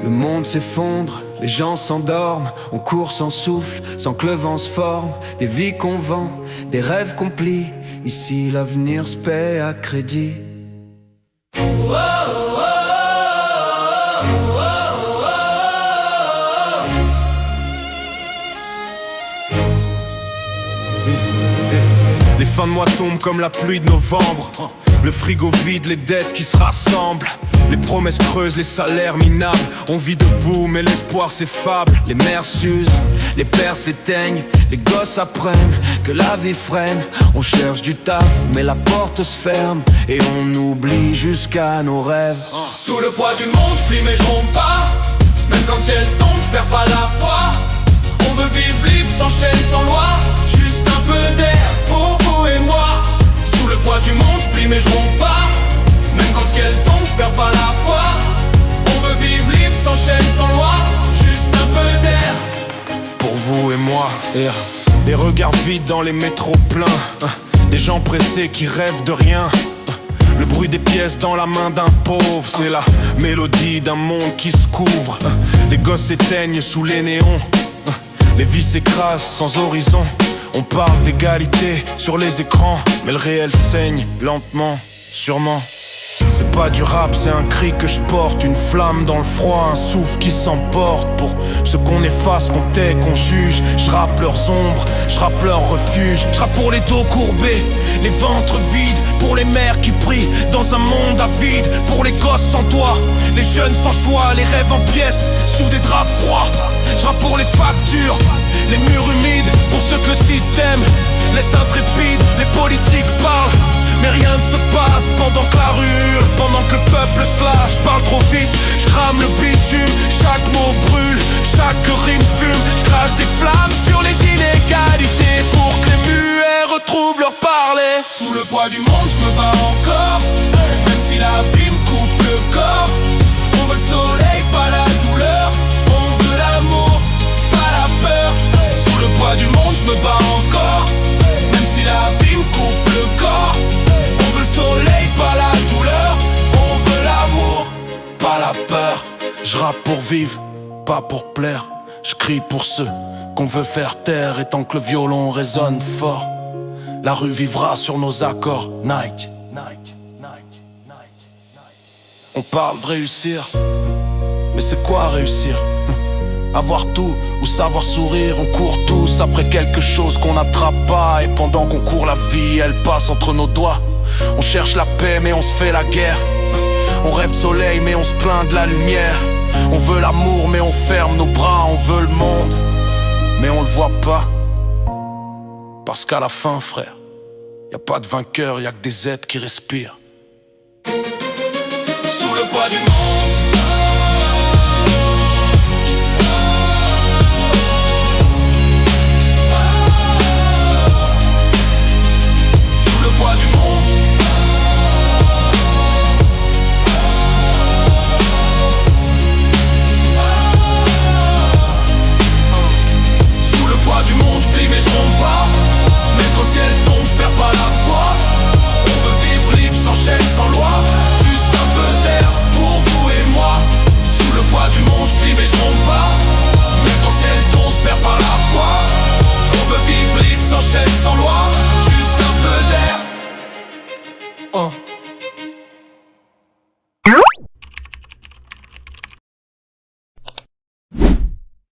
Le monde s'effondre, les gens s'endorment, on court sans souffle, sans que le vent se forme. Des vies qu'on vend, des rêves qu'on plie, ici l'avenir se paie à crédit. Les fins de mois tombent comme la pluie de novembre. Le frigo vide, les dettes qui se rassemblent. Les promesses creuses, les salaires minables. On vit debout mais l'espoir s'effable. Les mères s'usent, les pères s'éteignent, les gosses apprennent que la vie freine. On cherche du taf mais la porte se ferme et on oublie jusqu'à nos rêves. Sous le poids du monde, je plie mais je romps pas. Même quand le ciel tombe, je perds pas la foi. On veut vivre libre, sans chaîne, sans loi. Juste un peu d'air pour vous et moi. Sous le poids du monde, je plie mais je romps pas. Même quand le ciel tombe, je perds pas la foi. On veut vivre libre, sans chaîne, sans loi. Juste un peu d'air pour vous et moi. Les regards vides dans les métros pleins. Des gens pressés qui rêvent de rien. Le bruit des pièces dans la main d'un pauvre, c'est la mélodie d'un monde qui se couvre. Les gosses s'éteignent sous les néons. Les vies s'écrasent sans horizon. On parle d'égalité sur les écrans, mais le réel saigne lentement, sûrement. C'est pas du rap, c'est un cri que je porte. Une flamme dans le froid, un souffle qui s'emporte. Pour ceux qu'on efface, qu'on tait, qu'on juge. Je rappe leurs ombres, je rappe leur refuge. Je rappe pour les dos courbés, les ventres vides. Pour les mères qui prient dans un monde avide. Pour les gosses sans toit, les jeunes sans choix. Les rêves en pièces, sous des draps froids. Je rappe pour les factures, les murs humides. Pour ceux que le système laisse intrépides. Les politiques parlent mais rien ne se passe pendant que la rue hurle, pendant que le peuple se lâche. Je parle trop vite, je crame le bitume. Chaque mot brûle, chaque rime fume. Je crache des flammes sur les inégalités pour que les muets retrouvent leur parler. Sous le poids du monde, je me bats encore. Même si la vie me coupe le corps. On veut le soleil, pas la douleur. On veut l'amour, pas la peur. Sous le poids du monde, je me bats encore. Même si la vie me coupe le corps. Soleil, pas la douleur, on veut l'amour, pas la peur. Je rappe pour vivre, pas pour plaire. Je crie pour ceux qu'on veut faire taire. Et tant que le violon résonne fort, la rue vivra sur nos accords. Nike, Nike, Nike, Nike. On parle de réussir, mais c'est quoi réussir? Avoir tout ou savoir sourire. On court tous après quelque chose qu'on n'attrape pas. Et pendant qu'on court, la vie elle passe entre nos doigts. On cherche la paix mais on se fait la guerre. On rêve de soleil mais on se plaint de la lumière. On veut l'amour mais on ferme nos bras. On veut le monde mais on le voit pas. Parce qu'à la fin, frère, y a pas de vainqueur, y a que des êtres qui respirent.